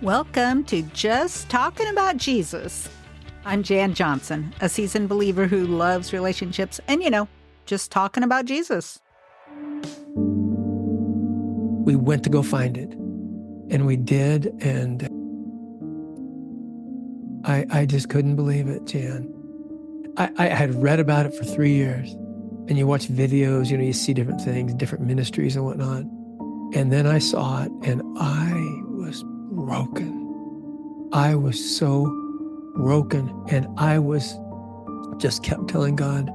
Welcome to Just Talking About Jesus. I'm Jan Johnson, a seasoned believer who loves relationships and, just talking about Jesus. We went to go find it, and we did, and I just couldn't believe it, Jan. I had read about it for 3 years, and you watch videos, you see different things, different ministries and whatnot. And then I saw it, and I was broken. I was so broken, and I just kept telling God,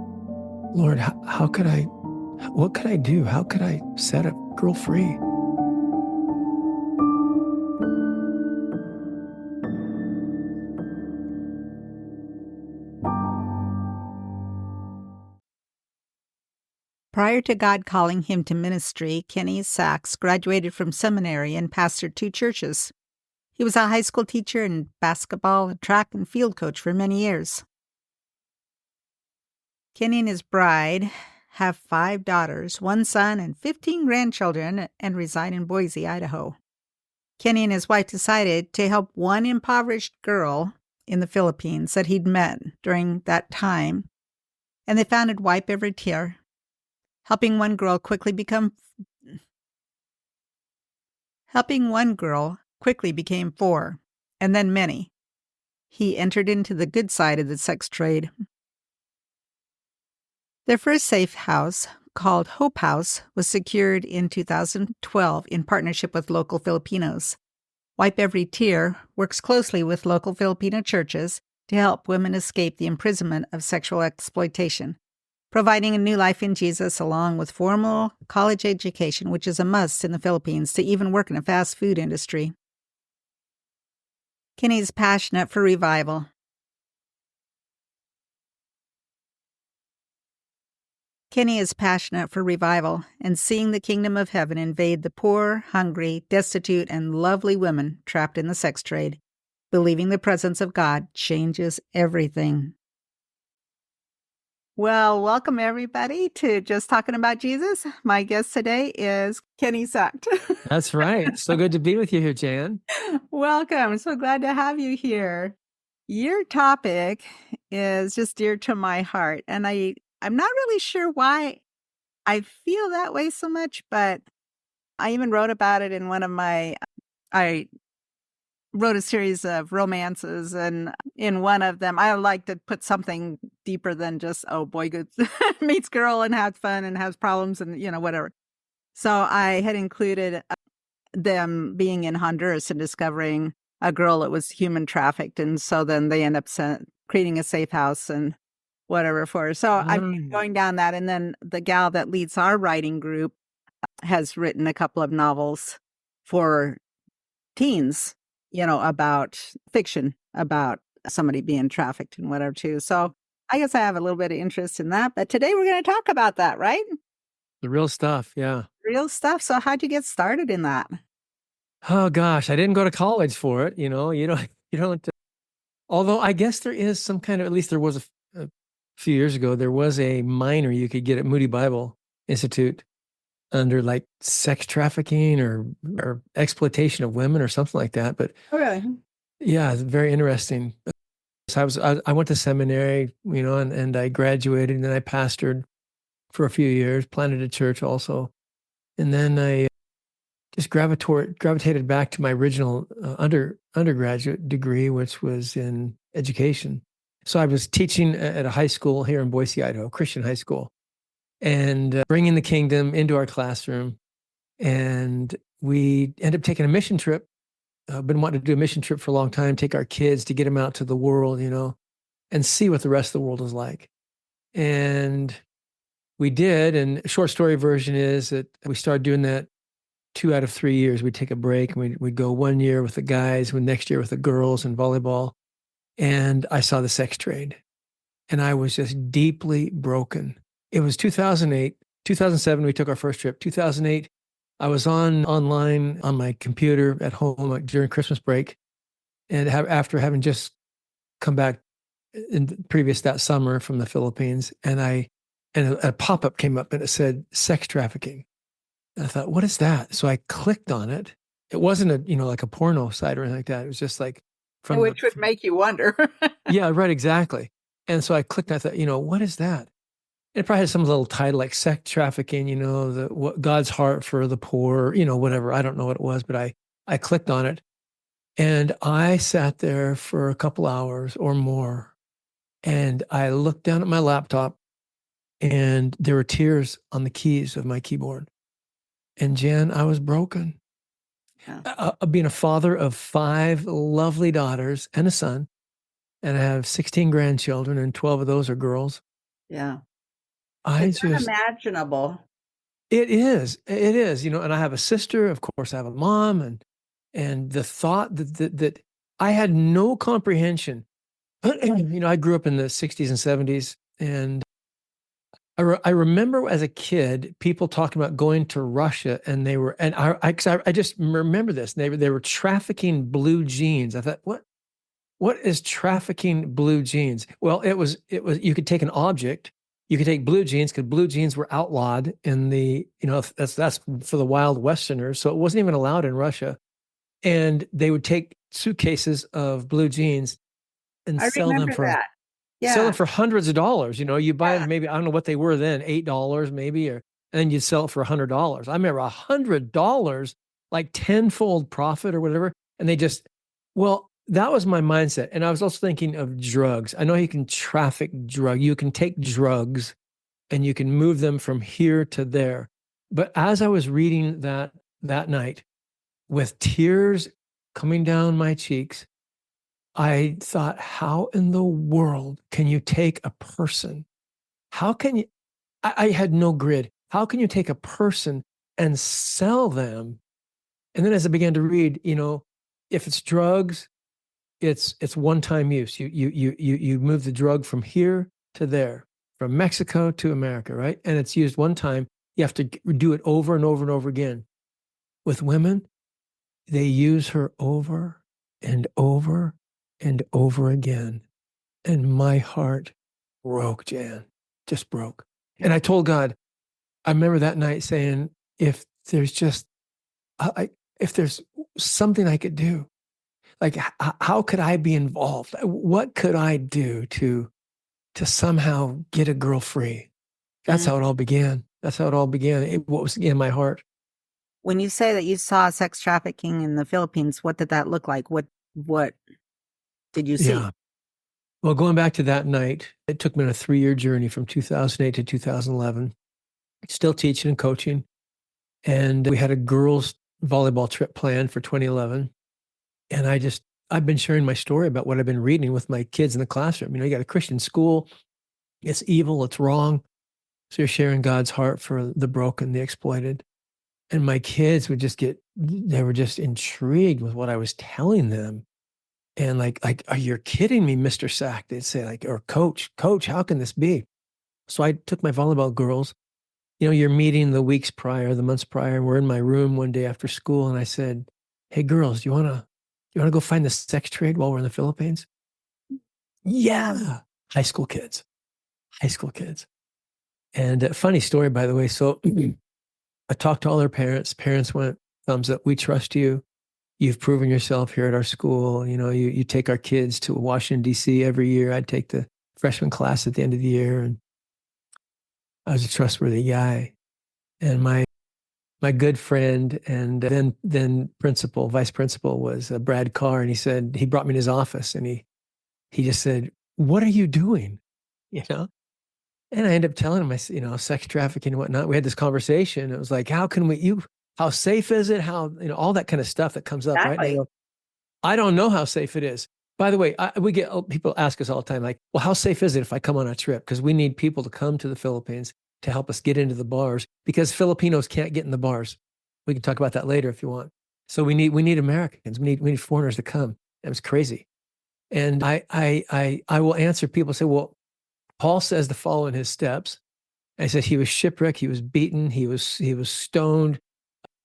Lord, what could I do? How could I set a girl free? Prior to God calling him to ministry, Kenny Sachs graduated from seminary and pastored 2 churches. He was a high school teacher and basketball, track, and field coach for many years. Kenny and his bride have 5 daughters, 1 son, and 15 grandchildren, and reside in Boise, Idaho. Kenny and his wife decided to help one impoverished girl in the Philippines that he'd met during that time, and they founded Wipe Every Tear, helping one girl quickly became 4, and then many. He entered into the good side of the sex trade. Their first safe house, called Hope House, was secured in 2012 in partnership with local Filipinos. Wipe Every Tear works closely with local Filipino churches to help women escape the imprisonment of sexual exploitation, providing a new life in Jesus along with formal college education, which is a must in the Philippines to even work in a fast food industry. Kenny is passionate for revival. Kenny is passionate for revival and seeing the kingdom of heaven invade the poor, hungry, destitute, and lovely women trapped in the sex trade. Believing the presence of God changes everything. Well, welcome everybody to Just Talking About Jesus. My guest today is Kenny Sachs. That's right. So good to be with you here, Jan. Welcome. So glad to have you here. Your topic is just dear to my heart, and I'm not really sure why I feel that way so much, but I even wrote about it in I wrote a series of romances, and in one of them, I like to put something deeper than just, boy meets girl and has fun and has problems and, whatever. So I had included them being in Honduras and discovering a girl that was human trafficked. And so then they end up creating a safe house and whatever for her. So I'm going down that. And then the gal that leads our writing group has written a couple of novels for teens, about fiction, about somebody being trafficked and whatever too. So I guess I have a little bit of interest in that. But today we're going to talk about that, right? The real stuff, yeah. Real stuff. So how'd you get started in that? Oh gosh, I didn't go to college for it. You don't. Although I guess there is some kind of, at least there was a few years ago, there was a minor you could get at Moody Bible Institute under like sex trafficking or exploitation of women or something like that. But okay. Yeah, it's very interesting. So I went to seminary, and I graduated, and then I pastored for a few years, planted a church also. And then I just gravitated back to my original undergraduate degree, which was in education. So I was teaching at a high school here in Boise, Idaho, Christian high school, and bringing the kingdom into our classroom. And we ended up taking a mission trip. Been wanting to do a mission trip for a long time, take our kids to get them out to the world, and see what the rest of the world is like. And we did. And short story version is that we started doing that 2 out of 3 years. We'd take a break and we'd go 1 year with the guys, next year with the girls and volleyball. And I saw the sex trade. And I was just deeply broken. It was 2008. 2007, we took our first trip. 2008, I was online on my computer at home during Christmas break. And after having just come back that summer from the Philippines, and a pop-up came up and it said sex trafficking. And I thought, what is that? So I clicked on it it wasn't a, like a porno site or anything like that. It was just like from the, Which would make you wonder. yeah, right, exactly. And so I clicked and I thought, what is that? It probably had some little title like sex trafficking, what God's heart for the poor, whatever. I don't know what it was, but I clicked on it and I sat there for a couple hours or more. And I looked down at my laptop and there were tears on the keys of my keyboard. And Jan, I was broken. Yeah. Being a father of 5 lovely daughters and a son, and I have 16 grandchildren, and 12 of those are girls. Yeah. I It's just, unimaginable. it is, and I have a sister, of course, I have a mom, and the thought that I had no comprehension. I grew up in the 60s and 70s, and I remember as a kid, people talking about going to Russia, and they were, and 'cause I just remember this. They were trafficking blue jeans. I thought, what is trafficking blue jeans? Well, it was you could take an object, you could take blue jeans because blue jeans were outlawed in the, that's for the wild Westerners, so it wasn't even allowed in Russia. And they would take suitcases of blue jeans and I remember that. sell Yeah. them for hundreds of dollars. You buy Yeah. them, maybe, I don't know what they were then, $8 maybe, and then you'd sell it for $100. I remember $100, like tenfold profit or whatever. And well, that was my mindset. And I was also thinking of drugs. I know you can traffic you can take drugs and you can move them from here to there. But as I was reading that night with tears coming down my cheeks, I thought, how in the world can you take a person? How can you? I had no grid. How can you take a person and sell them? And then as I began to read, if it's drugs, it's one-time use. You move the drug from here to there, from Mexico to America, right? And it's used one time. You have to do it over and over and over again. With women, they use her over and over and over again. And my heart broke, Jan, just broke. And I told God, I remember that night saying, if there's just, if there's something I could do, like how could I be involved? What could I do to somehow get a girl free? That's Mm. how it all began. That's how it all began. What was in my heart. When you say that you saw sex trafficking in the Philippines, what did that look like? What did you see? Yeah. Well, going back to that night, it took me on a 3-year journey from 2008 to 2011, still teaching and coaching. And we had a girls' volleyball trip planned for 2011. And I've been sharing my story about what I've been reading with my kids in the classroom. You got a Christian school, it's evil, it's wrong. So you're sharing God's heart for the broken, the exploited. And my kids they were just intrigued with what I was telling them. And like, are you kidding me, Mr. Sack? They'd say or coach, how can this be? So I took my volleyball girls, you're meeting the weeks prior, the months prior, and we're in my room one day after school. And I said, hey girls, you want to go find the sex trade while we're in the Philippines? Yeah. High school kids. And a funny story, by the way. So I talked to all their parents. Parents went, thumbs up. We trust you. You've proven yourself here at our school. You take our kids to Washington, D.C. every year. I'd take the freshman class at the end of the year. And I was a trustworthy guy. And my good friend and then vice principal was Brad Carr. And he brought me in his office and he just said, what are you doing? You know? And I ended up telling him, sex trafficking and whatnot. We had this conversation. It was like, how safe is it? How, all that kind of stuff that comes up, right? And I Exactly. go, I don't know how safe it is. By the way, we get people ask us all the time, like, well, how safe is it if I come on a trip? Because we need people to come to the Philippines to help us get into the bars because Filipinos can't get in the bars. We can talk about that later if you want. So we need Americans. We need foreigners to come. It was crazy. And I will answer people say, well, Paul says to follow in his steps. I said he was shipwrecked, he was beaten, he was stoned,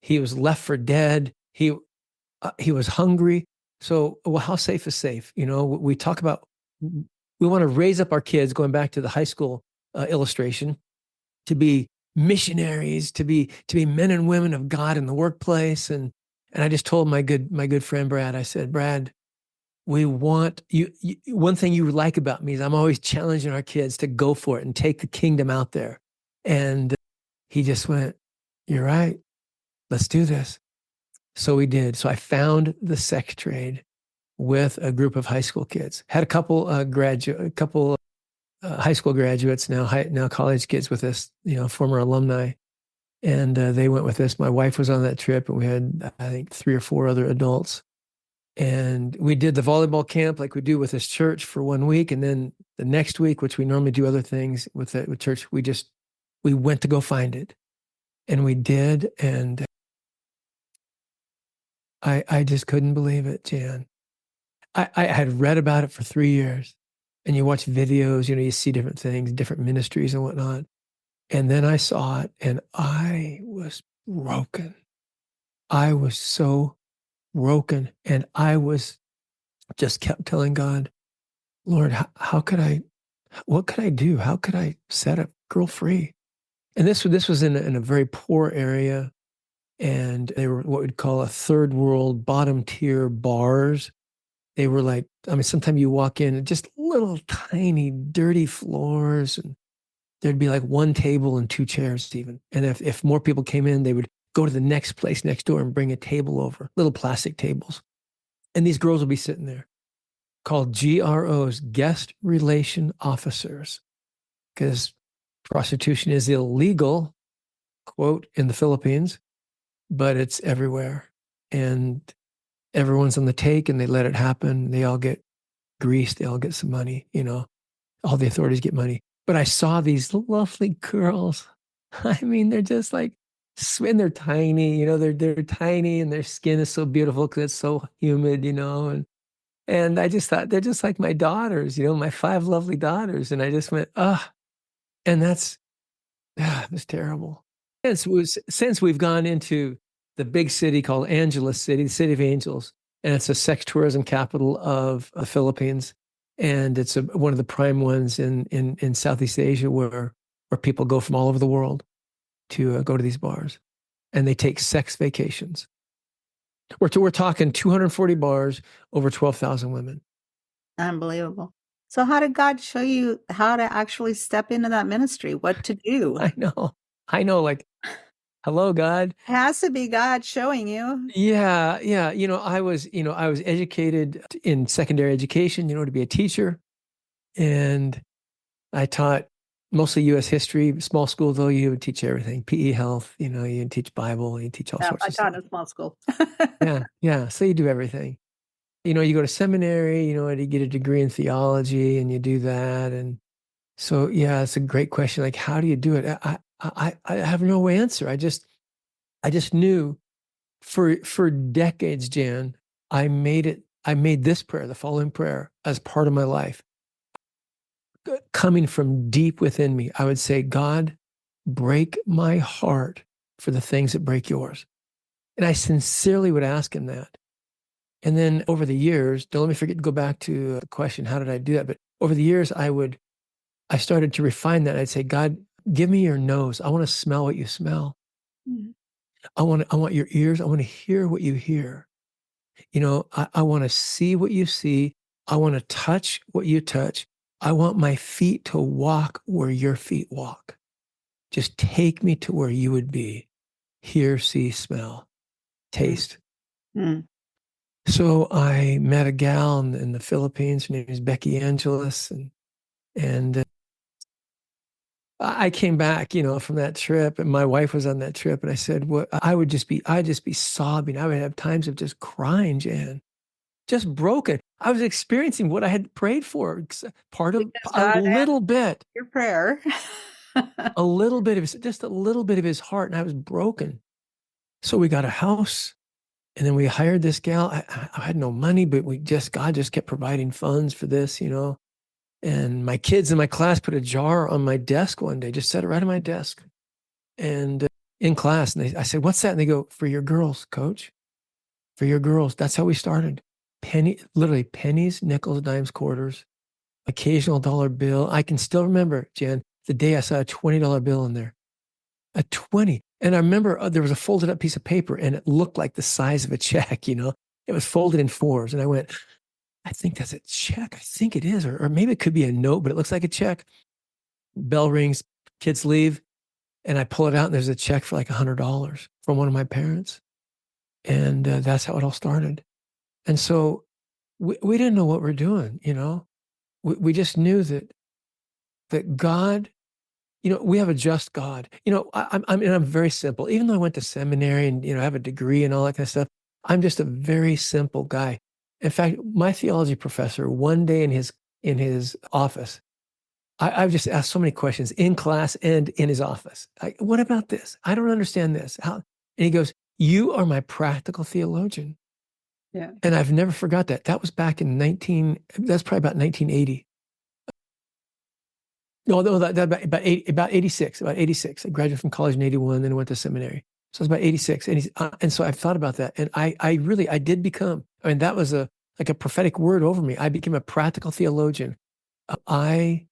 he was left for dead, he was hungry. So, well, how safe is safe? We talk about we want to raise up our kids, going back to the high school illustration, to be missionaries, to be men and women of God in the workplace, and And I just told my good friend Brad, I said, Brad, we want you. One thing you like about me is I'm always challenging our kids to go for it and take the kingdom out there. And he just went, you're right. Let's do this. So we did. So I found the sex trade with a group of high school kids. Had a couple high school graduates now college kids with us, former alumni, and they went with us. My wife was on that trip, and we had I think 3 or 4 other adults. And we did the volleyball camp like we do with this church for 1 week, and then the next week, which we normally do other things with church, we went to go find it, and we did, and I just couldn't believe it, Jan. I had read about it for 3 years, and you watch videos, you see different things, different ministries and whatnot. And then I saw it and I was broken. I was so broken. And I was just kept telling God, Lord, what could I do? How could I set a girl free? And this was in a very poor area. And they were what we'd call a third world bottom tier bars. They were like, I mean, sometimes you walk in and just little tiny dirty floors, and there'd be like one table and 2 chairs even. And if more people came in, they would go to the next place next door and bring a table over, little plastic tables. And these girls would be sitting there called GROs, guest relation officers, because prostitution is illegal, quote, in the Philippines, but it's everywhere. And everyone's on the take and they let it happen. They all get greased. They all get some money, all the authorities get money. But I saw these lovely girls. I mean, they're just like, and they're tiny, they're tiny and their skin is so beautiful because it's so humid, and I just thought they're just like my daughters, my 5 lovely daughters. And I just went, and that's terrible. Since we've gone into the big city called Angeles City, the City of Angels, and it's a sex tourism capital of the Philippines. And it's one of the prime ones in Southeast Asia where people go from all over the world to go to these bars, and they take sex vacations. We're talking 240 bars, over 12,000 women. Unbelievable. So how did God show you how to actually step into that ministry? What to do? I know, like, hello, God. It has to be God showing you. Yeah. I was educated in secondary education, to be a teacher. And I taught mostly U.S. history, small school, though. You would teach everything, PE, health, you teach Bible, you teach all sorts I of taught stuff. in small school. Yeah. So you do everything. You go to seminary, and you get a degree in theology and you do that. And so, yeah, it's a great question. Like, how do you do it? I have no answer. I just knew for decades, Jan, I made this prayer, the following prayer, as part of my life. Coming from deep within me, I would say, God, break my heart for the things that break yours. And I sincerely would ask him that. And then over the years, don't let me forget to go back to the question, how did I do that? But over the years, I started to refine that. I'd say, God, give me your nose. I want to smell what you smell. Mm-hmm. I want your ears. I want to hear what you hear. I want to see what you see. I want to touch what you touch. I want my feet to walk where your feet walk. Just take me to where you would be. Hear, see, smell, taste. Mm. So I met a gal in the Philippines. Her name is Becky Angeles. And I came back, from that trip, and my wife was on that trip. And I said, I'd just be sobbing. I would have times of just crying, Jan, just broken. I was experiencing what I had prayed for, part of a little bit. Your prayer. A little bit of just a little bit of his heart, and I was broken. So we got a house, and then we hired this gal. I had no money, but God just kept providing funds for this, And my kids in my class put a jar on my desk one day, just set it right on my desk, and in class, and I said, "What's that?" And they go, "For your girls, coach, for your girls." That's how we started. Literally pennies, nickels, dimes, quarters, occasional dollar bill. I can still remember, Jen, the day I saw a $20 bill in there. A 20. And I remember there was a folded up piece of paper and it looked like the size of a check, you know, it was folded in fours. And I went, I think that's a check. I think it is. Or maybe it could be a note, but it looks like a check. Bell rings, kids leave. And I pull it out and there's a check for like $100 from one of my parents. And that's how it all started. And so we didn't know what we're doing, you know, we just knew that God, you know, we have a just God. You know, I'm very simple. Even though I went to seminary and, you know, have a degree and all that kind of stuff, I'm just a very simple guy. In fact, my theology professor, one day in his office, I've just asked so many questions in class and in his office. What about this? I don't understand this. How? And he goes, "You are my practical theologian." Yeah. And I've never forgot that. That was back in that's probably about 1980. No, about 86, about 86. I graduated from college in 81, then I went to seminary. So it's about 86. And so I've thought about that. And I did become, I mean, that was like a prophetic word over me. I became a practical theologian. I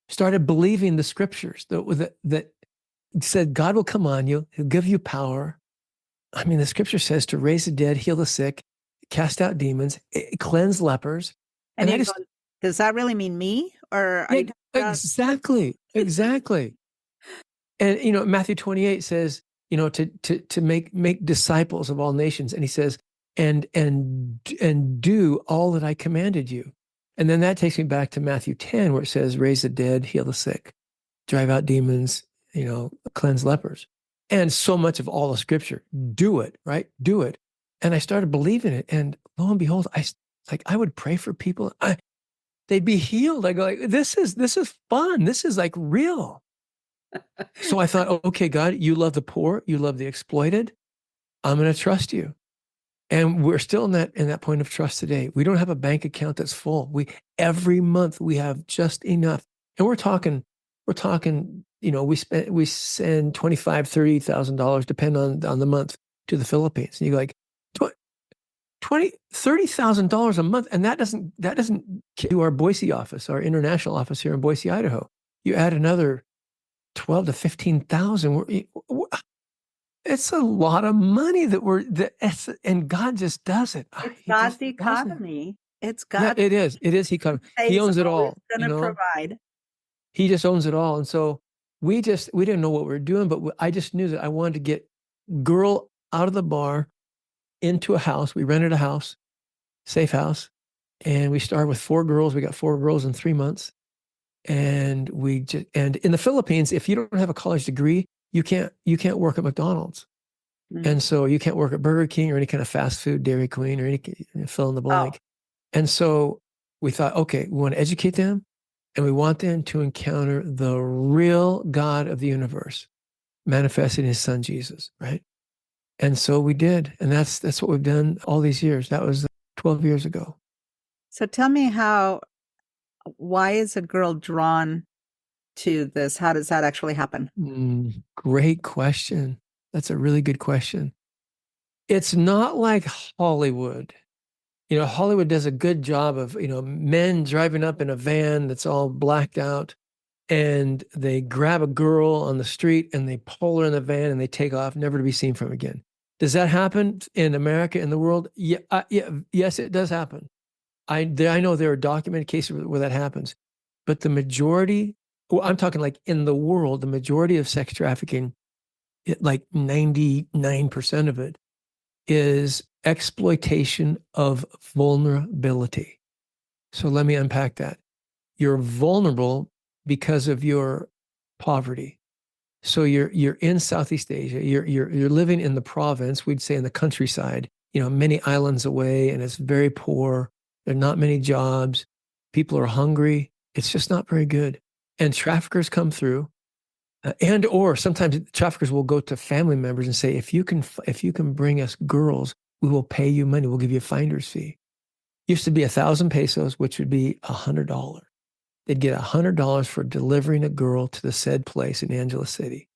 started believing the scriptures that said God will come on you, he'll give you power. I mean, the scripture says to raise the dead, heal the sick, cast out demons, cleanse lepers. And you go, does that really mean me? Or are yeah, you talking about- exactly. And you know, Matthew 28 says, you know, to make disciples of all nations. And he says, and do all that I commanded you. And then that takes me back to Matthew 10, where it says, raise the dead, heal the sick, drive out demons, you know, cleanse lepers. And so much of all the scripture, do it, right? Do it. And I started believing it. And lo and behold, I would pray for people. They'd be healed. I go like, this is fun. This is like real. So I thought, okay, God, you love the poor, you love the exploited. I'm going to trust you. And we're still in that point of trust today. We don't have a bank account that's full. Every month we have just enough. And we're talking, you know, we send $25,000-$30,000, depending on the month, to the Philippines. And you go like, $30,000 a month, and that doesn't do our Boise office, our international office here in Boise, Idaho. You add another 12 to 15,000. It's a lot of money and God just does it. It's God's economy. It's God. Yeah, it is. It is. He owns it all. Going to provide. He just owns it all. And so we didn't know what we were doing, but I just knew that I wanted to get girl out of the bar into a house. We rented a house, safe house. And we started with 4 girls. We got 4 girls in 3 months. And and in the Philippines, if you don't have a college degree, you can't work at McDonald's. Mm-hmm. And so you can't work at Burger King or any kind of fast food, Dairy Queen or any fill in the blank. Oh. And so we thought, okay, we want to educate them and we want them to encounter the real God of the universe manifested in his son, Jesus, right? And so we did. And that's what we've done all these years. That was 12 years ago. So tell me why is a girl drawn to this? How does that actually happen? Great question. That's a really good question. It's not like Hollywood. You know, Hollywood does a good job of, you know, men driving up in a van that's all blacked out and they grab a girl on the street and they pull her in the van and they take off, never to be seen from again. Does that happen in America, in the world? Yeah, yes, it does happen. I know there are documented cases where that happens, but the majority, well, I'm talking like in the world, the majority of sex trafficking, like 99% of it, is exploitation of vulnerability. So let me unpack that. You're vulnerable because of your poverty. So you're in Southeast Asia. You're living in the province, we'd say in the countryside, you know, many islands away, and it's very poor. There are not many jobs. People are hungry. It's just not very good. And traffickers come through, or sometimes traffickers will go to family members and say, if you can bring us girls, we will pay you money. We'll give you a finder's fee. Used to be 1,000 pesos, which would be $100. They'd get $100 for delivering a girl to the said place in Angeles City.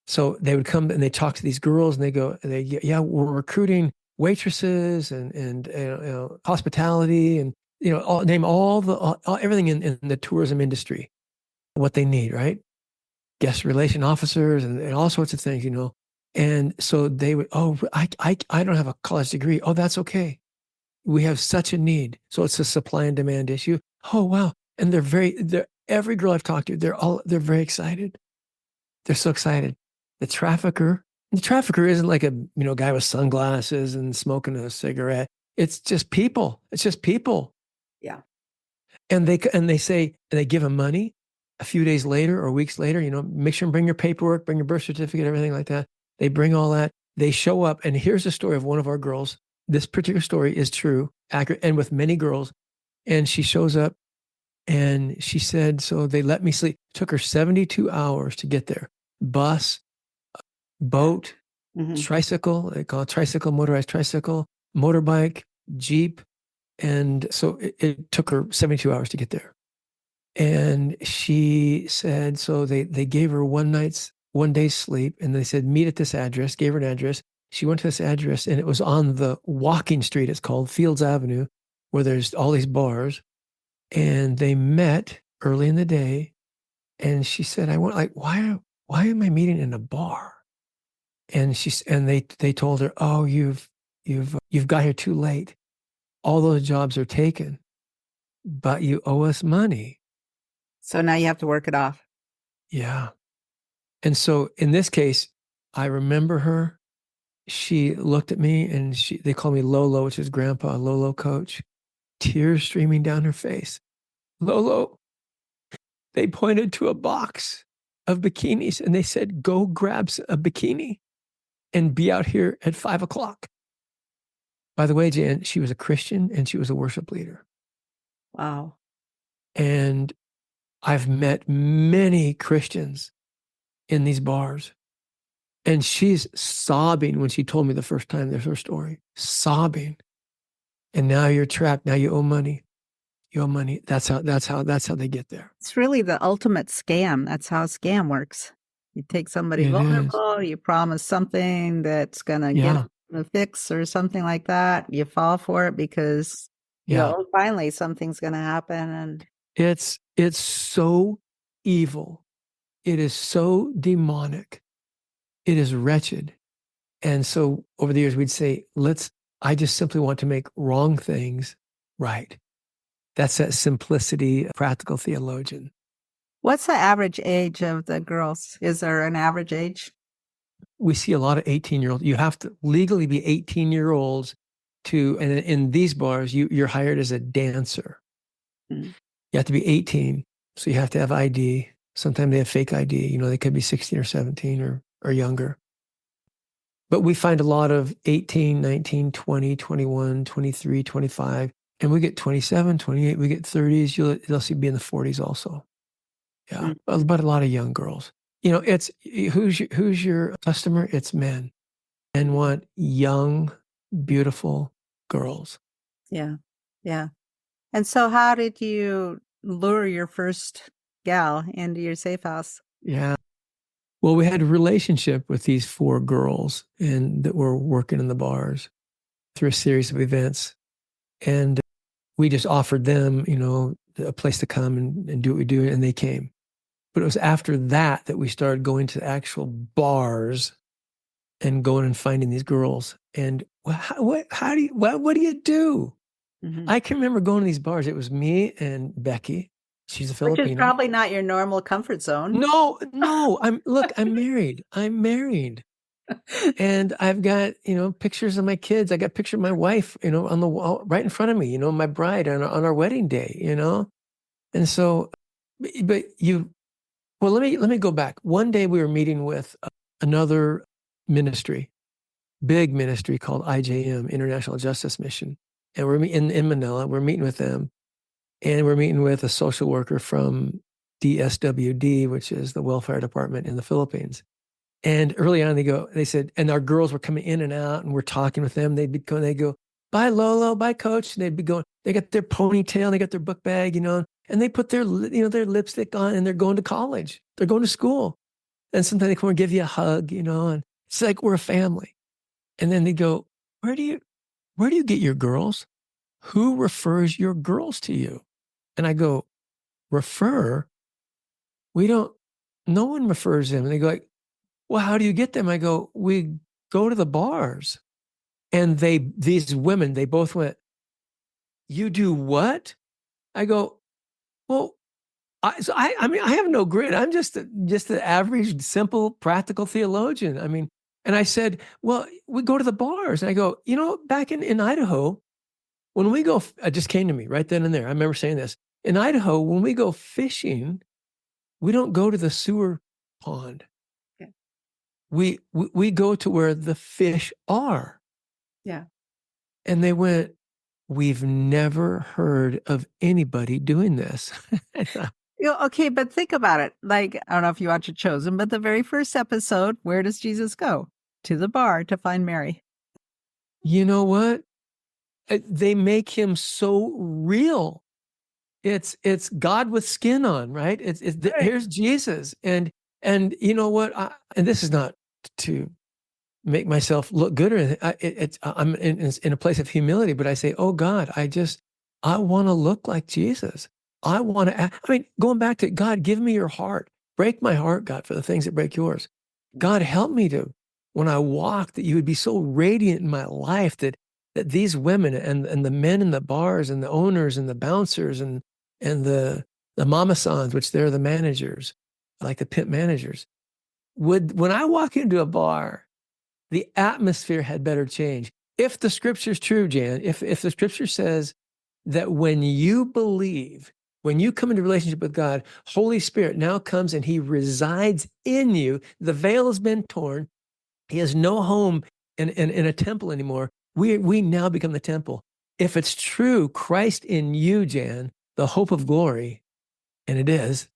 So they would come and they talk to these girls and they go, yeah, we're recruiting waitresses and you know, hospitality and, you know, name everything in the tourism industry, what they need, right? Guest relation officers and all sorts of things, you know. And so they would, oh, I don't have a college degree. Oh, that's okay. We have such a need. So it's a supply and demand issue. Oh, wow. And every girl I've talked to, they're very excited. They're so excited. The trafficker isn't like a, guy with sunglasses and smoking a cigarette. It's just people. It's just people. Yeah. And they say, and they give them money a few days later or weeks later, make sure and bring your paperwork, bring your birth certificate, everything like that. They bring all that. They show up. And here's the story of one of our girls. This particular story is true, accurate, and with many girls. And she shows up and she said, so they let me sleep. It took her 72 hours to get there. Bus, boat, Mm-hmm. tricycle, they call it tricycle, motorized tricycle, motorbike, Jeep. And so it took her 72 hours to get there. And she said, so they gave her 1 day's sleep, and they said, meet at this address, gave her an address. She went to this address, and it was on the walking street, it's called Fields Avenue, where there's all these bars. And they met early in the day. And she said, why am I meeting in a bar? And they told her, oh, you've got here too late. All those jobs are taken, but you owe us money. So now you have to work it off. Yeah. And so in this case, I remember her. She looked at me and they call me Lolo, which is grandpa, Lolo coach, tears streaming down her face. Lolo, they pointed to a box of bikinis and they said, go grab a bikini and be out here at 5 o'clock. By the way, Jan, she was a Christian and she was a worship leader. Wow. And I've met many Christians in these bars. And she's sobbing when she told me the first time there's her story, sobbing. And now you're trapped. Now you owe money. You owe money. That's how they get there. It's really the ultimate scam. That's how a scam works. You take somebody It is. vulnerable, you promise something that's going to get Yeah. them a fix or something like that. You fall for it because, Yeah. finally something's going to happen. And It's so evil. It is so demonic. It is wretched. And so over the years, we'd say, I just simply want to make wrong things right. That's that simplicity, practical theologian. what's the average age of the girls? Is there an average age? We see a lot of 18-year-olds. You have to legally be 18-year-olds and in these bars, you're hired as a dancer. Mm. You have to be 18. So you have to have ID. Sometimes they have fake ID. They could be 16 or 17 or younger. But we find a lot of 18, 19, 20, 21, 23, 25, and we get 27, 28, we get 30s. They'll see be in the 40s also. Yeah, but a lot of young girls. It's who's your customer? It's men. Men want young, beautiful girls. Yeah. Yeah. And so how did you lure your first gal into your safe house? Yeah. Well, we had a relationship with these 4 girls and that were working in the bars through a series of events. And we just offered them, a place to come and do what we do. And they came. But it was after that we started going to actual bars and going and finding these girls. And what do you do? Mm-hmm. I can remember going to these bars. It was me and Becky. She's a Which is Filipino. probably not your normal comfort zone. No. I'm married. I'm married. And I've got, pictures of my kids. I got a picture of my wife, on the wall right in front of me, my bride on our wedding day, And so, well, let me go back. One day we were meeting with another ministry, big ministry called IJM, International Justice Mission. And we're in Manila. We're meeting with them. And we're meeting with a social worker from DSWD, which is the welfare department in the Philippines. And early on, they said, and our girls were coming in and out, and we're talking with them. They'd go, bye, Lolo, bye, coach. And they'd be going, they got their ponytail, they got their book bag, and they put their lipstick on, and they're going to college. They're going to school. And sometimes they come and give you a hug, and it's like we're a family. And then they go, where do you get your girls? Who refers your girls to you? And I go, refer? No one refers them. And they go, well, how do you get them? I go, we go to the bars. And these women, they both went, you do what? I go, well, I mean, I have no grid. I'm just an average, simple, practical theologian. I mean, and I said, well, we go to the bars. And I go, back in Idaho, when we go, it just came to me right then and there. I remember saying this. In Idaho, when we go fishing, we don't go to the sewer pond. Yeah. We go to where the fish are. Yeah. And they went, we've never heard of anybody doing this. Okay, but think about it. Like, I don't know if you watch it Chosen, but the very first episode, where does Jesus go? To the bar to find Mary. You know what? They make him so real. It's God with skin on, right? Right. Here's Jesus, and you know what? And this is not to make myself look good or anything. I'm in a place of humility, but I say, oh God, I want to look like Jesus. I want to, I mean, going back to God, give me your heart, break my heart, God, for the things that break yours. God, help me to, when I walk, that you would be so radiant in my life that these women and the men in the bars and the owners and the bouncers and the mama sans, which they're the managers, like the pimp managers, when I walk into a bar, the atmosphere had better change. If the scripture's true, Jan, if the scripture says that when you believe, when you come into relationship with God, Holy Spirit now comes and he resides in you. The veil has been torn. He has no home in a temple anymore. We now become the temple. If it's true, Christ in you, Jan, the hope of glory, and it is,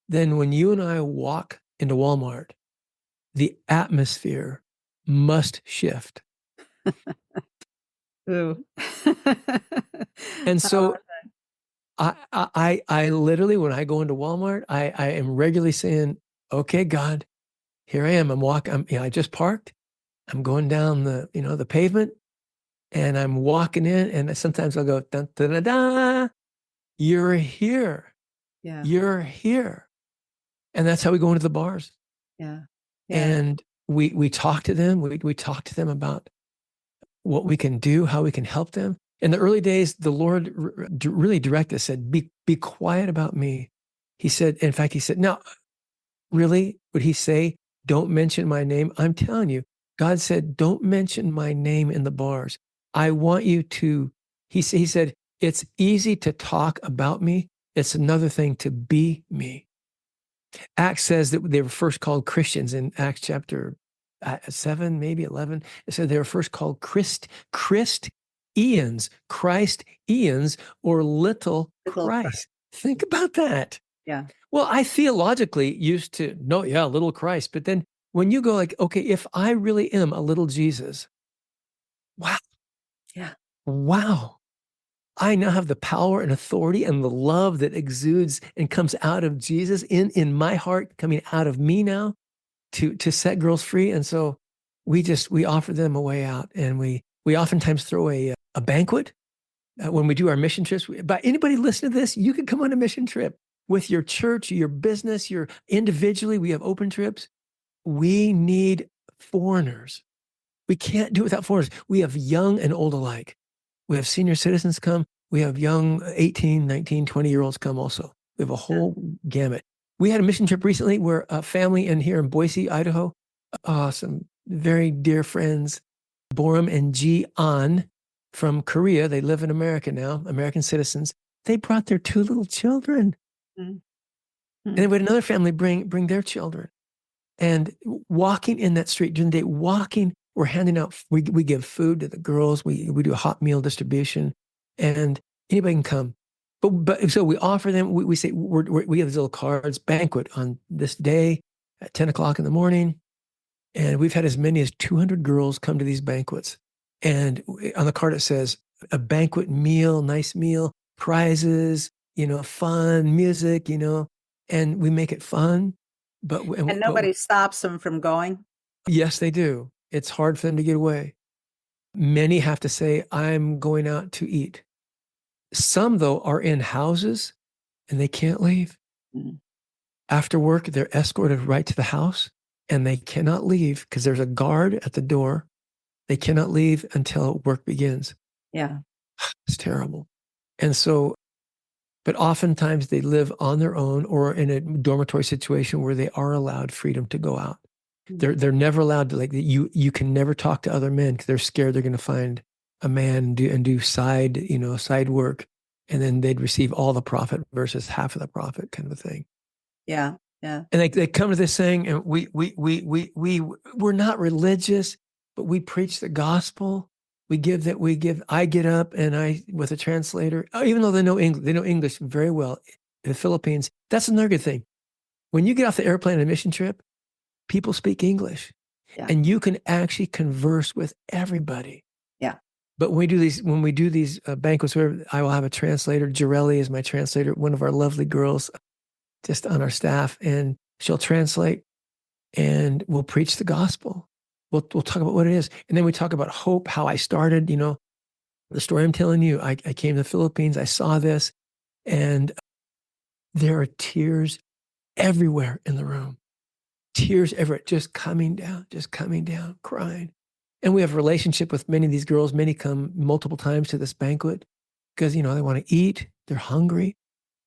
then when you and I walk into Walmart, the atmosphere must shift. Ooh. And so I literally, when I go into Walmart, I am regularly saying, okay, God, here I am. I'm walking, I just parked. I'm going down the pavement and I'm walking in and sometimes I'll go, dun, da, da, da, you're here. Yeah. You're here. And that's how we go into the bars. Yeah. Yeah. And we talk to them. We talk to them about what we can do, how we can help them. In the early days, the Lord really directed us, said, be quiet about me. He said, in fact, he said, now, really, would he say, don't mention my name? I'm telling you, God said, don't mention my name in the bars. I want you to, he said, it's easy to talk about me. It's another thing to be me. Acts says that they were first called Christians in Acts chapter 7, maybe 11. It said they were first called Christians, or little Christ. Think about that. Yeah. Well, I theologically used to know, yeah, little Christ. But then when you go like, okay, if I really am a little Jesus, wow. Yeah. Wow. I now have the power and authority and the love that exudes and comes out of Jesus in my heart, coming out of me now to set girls free. And so we offer them a way out, and we oftentimes throw a banquet when we do our mission trips. But anybody listen to this, you can come on a mission trip with your church, your business, your individually. We have open trips. We need foreigners. We can't do it without foreigners. We have young and old alike. We have senior citizens come. We have young 18, 19, 20-year-olds come also. We have a whole gamut. We had a mission trip recently where a family here in Boise, Idaho, some very dear friends, Boram and Ji An from Korea. They live in America now, American citizens. They brought their 2 little children. Mm-hmm. And then we had another family bring their children. And walking in that street during the day, we're handing out, we give food to the girls. We do a hot meal distribution, and anybody can come. But so we offer them, we say, we have these little cards, banquet on this day at 10 o'clock in the morning. And we've had as many as 200 girls come to these banquets. And on the card, it says a banquet meal, nice meal, prizes, fun, music, and we make it fun. And nobody stops them from going? Yes, they do. It's hard for them to get away. Many have to say, I'm going out to eat. Some, though, are in houses and they can't leave. Mm-hmm. After work, they're escorted right to the house. and they cannot leave because there's a guard at the door. They cannot leave until work begins. Yeah. It's terrible. And so, but oftentimes they live on their own or in a dormitory situation where they are allowed freedom to go out. They're never allowed to, like, you can never talk to other men because they're scared they're going to find a man and do side work, and then they'd receive all the profit versus half of the profit, kind of a thing. Yeah. Yeah. And they come to this saying, and we're not religious, but we preach the gospel. I get up and I, with a translator, even though they know English very well in the Philippines. That's another good thing. When you get off the airplane on a mission trip, people speak English, Yeah. and you can actually converse with everybody. Yeah. But when we do these banquets, where I will have a translator. Jireli is my translator, one of our lovely girls, just on our staff, and she'll translate, and we'll preach the gospel. We'll talk about what it is, and then we talk about hope, how I started. The story I'm telling you. I came to the Philippines. I saw this, and there are tears everywhere in the room. Tears everywhere, just coming down, crying. And we have a relationship with many of these girls. Many come multiple times to this banquet because, they want to eat. They're hungry.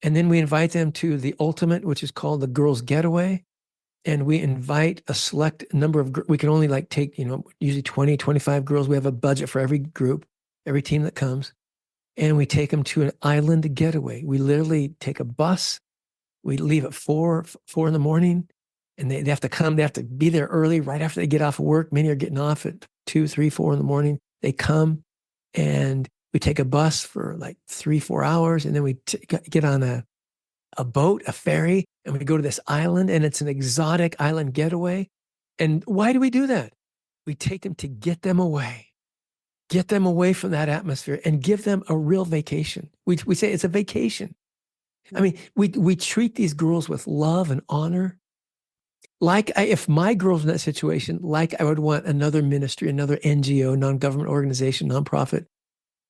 And then we invite them to the ultimate, which is called the Girls Getaway. And we invite a select number of, we can only take, usually 20, 25 girls. We have a budget for every group, every team that comes. And we take them to an island getaway. We literally take a bus. We leave at 4 in the morning. And they have to come, they have to be there early, right after they get off of work. Many are getting off at 2, 3, 4 in the morning. They come, and we take a bus for 3, 4 hours. And then we get on a boat, a ferry, and we go to this island, and it's an exotic island getaway. And why do we do that? We take them to get them away from that atmosphere and give them a real vacation. We say it's a vacation. I mean, we treat these girls with love and honor. If my girls in that situation, I would want another ministry, another NGO, non-government organization, nonprofit,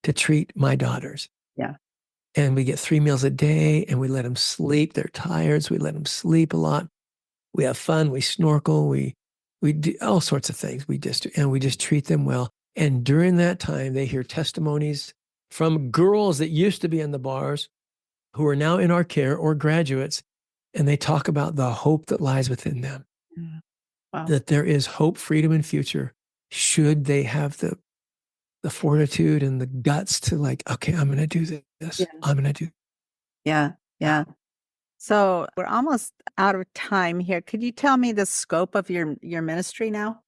to treat my daughters. Yeah. And we get 3 meals a day, and we let them sleep. They're tired, so we let them sleep a lot. We have fun. We snorkel. We do all sorts of things. We just treat them well. And during that time, they hear testimonies from girls that used to be in the bars who are now in our care or graduates, and they talk about the hope that lies within them. Wow. That there is hope, freedom, and future should they have the fortitude and the guts to okay, I'm going to do this. Yeah. I'm going to do. Yeah. Yeah. So we're almost out of time here. Could you tell me the scope of your ministry now?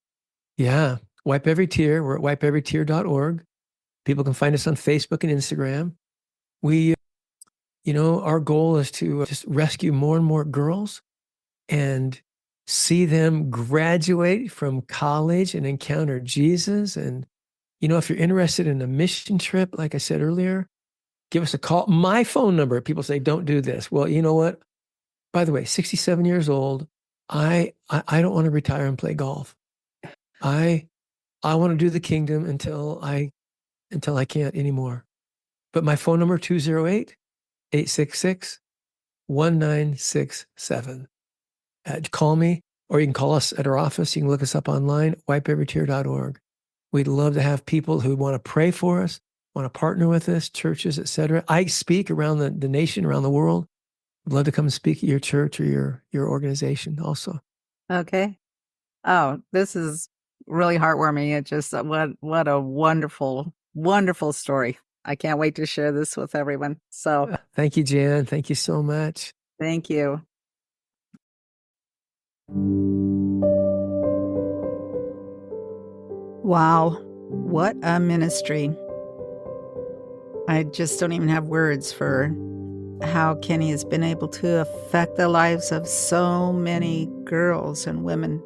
Yeah. Wipe Every Tear. We're at wipeeverytear.org. People can find us on Facebook and Instagram. We, our goal is to just rescue more and more girls and see them graduate from college and encounter Jesus. And, if you're interested in a mission trip, like I said earlier, give us a call. My phone number, people say, don't do this. Well, you know what? By the way, 67 years old, I don't want to retire and play golf. I want to do the kingdom until I can't anymore. But my phone number, 208-866-1967. Call me, or you can call us at our office. You can look us up online, wipeeverytear.org. We'd love to have people who want to pray for us, want to partner with us, churches, etc. I speak around the nation, around the world. I'd love to come and speak at your church or your organization also. Okay. Oh, this is really heartwarming. It just what a wonderful, wonderful story. I can't wait to share this with everyone. So thank you, Jan. Thank you so much. Thank you. Wow, what a ministry. I just don't even have words for how Kenny has been able to affect the lives of so many girls and women.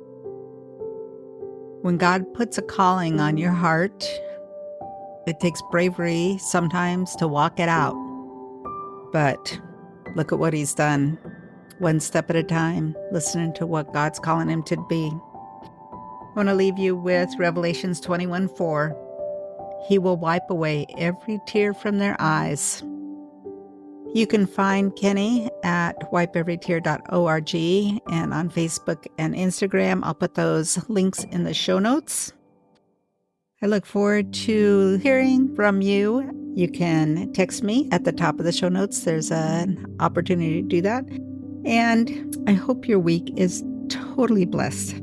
When God puts a calling on your heart, it takes bravery sometimes to walk it out. But look at what he's done. One step at a time, listening to what God's calling him to be. I want to leave you with Revelations 21:4. He will wipe away every tear from their eyes. You can find Kenny at wipeeverytear.org and on Facebook and Instagram. I'll put those links in the show notes. I look forward to hearing from you. You can text me at the top of the show notes. There's an opportunity to do that. And I hope your week is totally blessed.